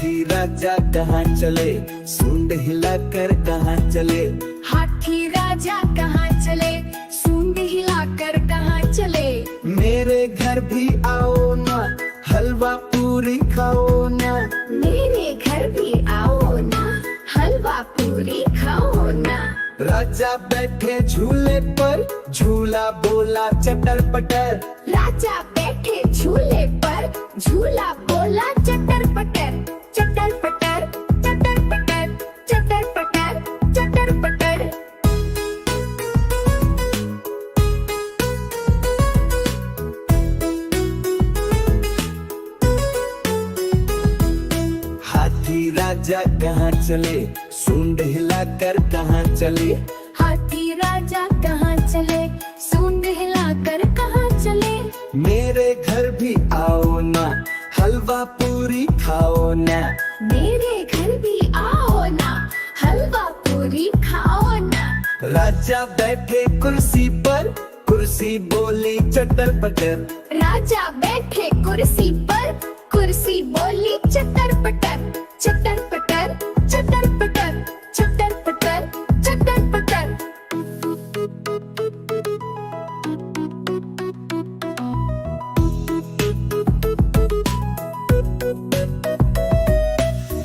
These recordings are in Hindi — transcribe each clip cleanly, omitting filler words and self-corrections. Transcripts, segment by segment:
हाथी राजा कहाँ चले, सूंड हिलाकर कहाँ चले। हाथी राजा कहाँ चले, सूंड हिलाकर कहाँ चले। मेरे घर भी आओ ना, हलवा पूरी खाओ ना। मेरे घर भी आओ ना, हलवा पूरी खाओ ना। राजा बैठे झूले पर, झूला बोला चटर पटर। राजा बैठे झूले पर, झूला बोला चटर पटर। चटर पटर, चटर पटर, चटर पटर, चटर पटर। हाथी राजा कहाँ चले, सूंड हिलाकर कहाँ चले। हाथी राजा कहाँ चले, सूंड हिलाकर कहाँ चले। मेरे घर भी आओ ना, हलवा पूरी खाओ ना। मेरे घर भी आओ ना, हलवा पूरी खाओ ना। राजा बैठे कुर्सी पर, कुर्सी बोली चटर पटर। राजा बैठे कुर्सी पर, कुर्सी बोली चटर पटर। चटर पटर, चटर पटर, चटर पटर, चटर पटर।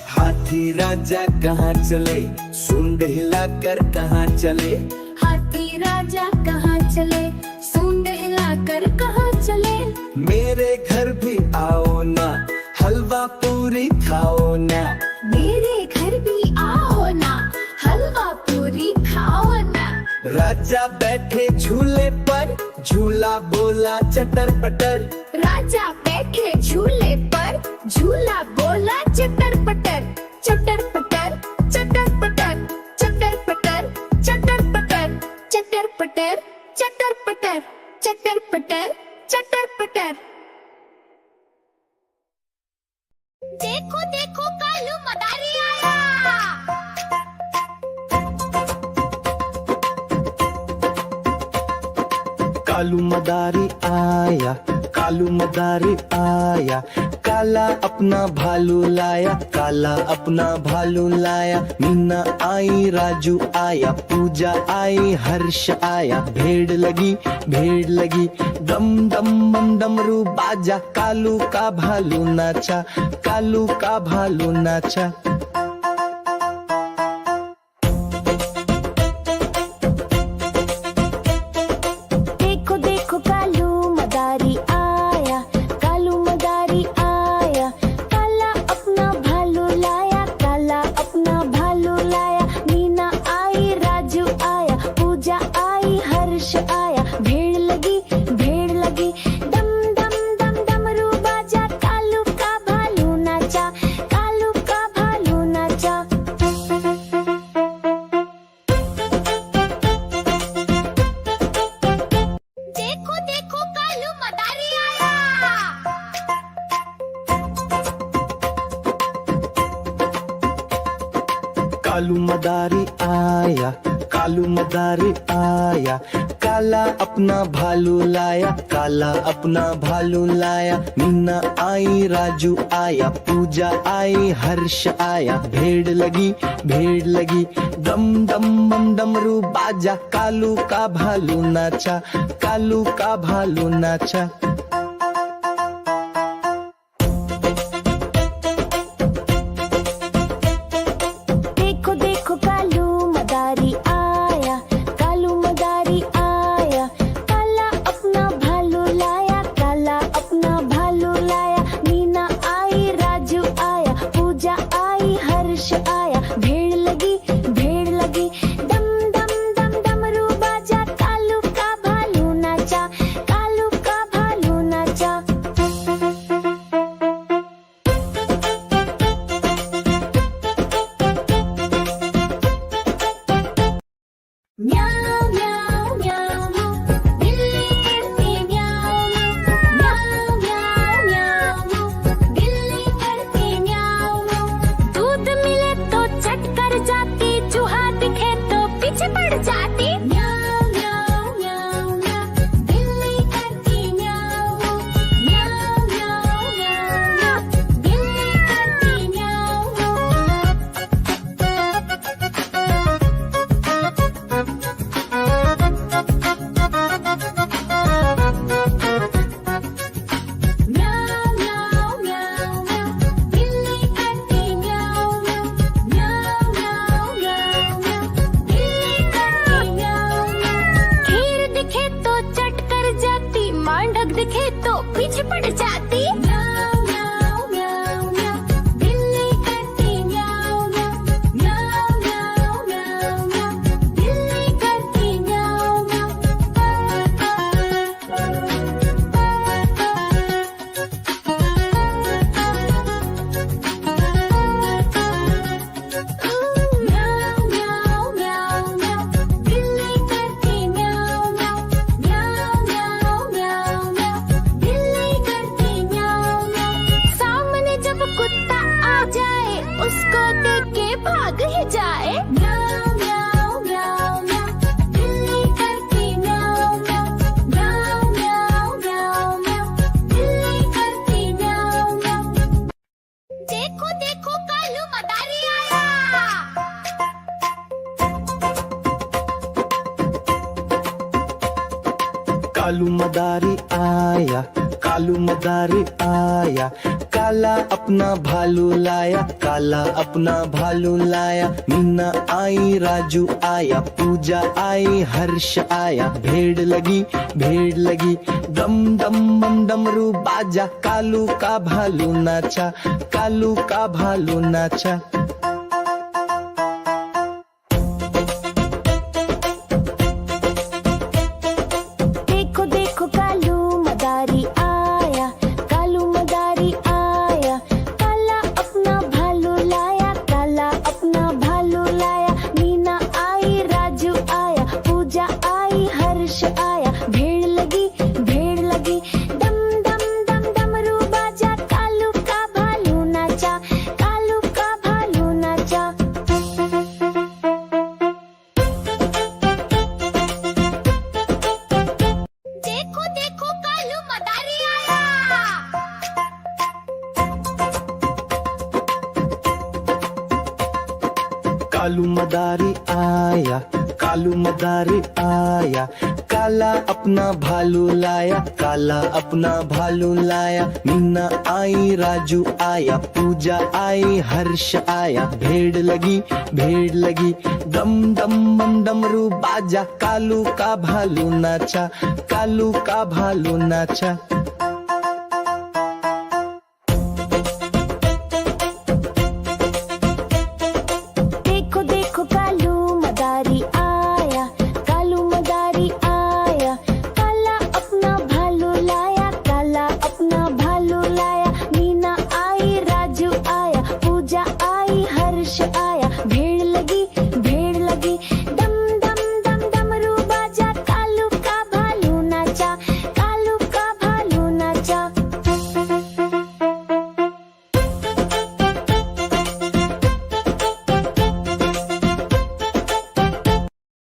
हाथी राजा कहाँ चले, सूंड हिलाकर कहाँ चले। हाथी राजा कहाँ चले, सूंड हिलाकर कहाँ चले। मेरे घर भी आओ ना, हलवा पूरी खाओ ना। मेरे घर भी आओ ना, हलवा पूरी खाओ ना। राजा बैठे झूले पर, झूला बोला चटर पटर। राजा बैठे झूले पर, झूला बोला चटर पटर। चटर पटर, चटर पटर, चटर पटर, चटर पटर, चटर पटर, चटर पटर, चटर पटर, चटर पटर। देखो देखो कालू मदारी आया। कालू मदारी आया, कालू मदारी आया। काला अपना भालू लाया, काला अपना भालू लाया। मीना आई, राजू आया, पूजा आई, हर्ष आया। भेड़ लगी, भेड़ लगी, डम डम बम डमरू बाजा। कालू का भालू नाचा, कालू का भालू नाचा। देखो देखो कालू मदारी आया, कालू मदारी आया। काला अपना भालू लाया, काला अपना भालू लाया। मीना आई, राजू आया, पूजा आई, हर्ष आया। भेड़ लगी, भेड़ लगी, डम डम डम डमरू बाजा। कालू का भालू नाचा, कालू का भालू नाचा। देखो देखो कालू मदारी आया। कालू मदारी आया, कालू मदारी आया। काला अपना भालू लाया, काला अपना भालू लाया। मीना आई, राजू आया, पूजा आई, हर्ष आया। भेड़ लगी, भेड़ लगी, डम डम बम डमरू बाजा। कालू का भालू नाचा, कालू का भालू नाचा। देखो देखो कालू मदारी आया, कालू मदारी आया। काला अपना भालू लाया, काला अपना भालू लाया। मीना आई, राजू आया, पूजा आई, हर्ष आया। भेड़ लगी, भेड़ लगी, डम डम डम डमरू बाजा। कालू का भालू नाचा, कालू का भालू कालू मदारी आया, कालू मदारी आया, काला अपना भालू लाया, काला अपना भालू लाया। मीना आई, राजू आया, पूजा आई, हर्ष आया। भेड़ लगी, भेड़ लगी, डम डम बम डमरू बाजा। कालू का भालू नाचा, कालू का भालू नाचा। देखो देखो कालू मदारी आया, कालू मदारी आया, काला अपना भालू लाया, काला अपना भालू लाया। मीना आई, राजू आया, पूजा आई, हर्ष आया। भेड़ लगी, भेड़ लगी, डम डम डम डमरू बाजा। कालू का भालू नाचा, कालू का भालू नाचा। देखो देखो कालू मदारी आया। कालू मदारी आया, कालू मदारी आया, काला अपना भालू लाया, काला अपना भालू लाया। मीना आई, राजू आया, पूजा आई, हर्ष आया। भेड़ लगी, भेड़ लगी, डम डम बम डमरू बाजा। कालू का भालू नाचा, कालू का भालू नाचा।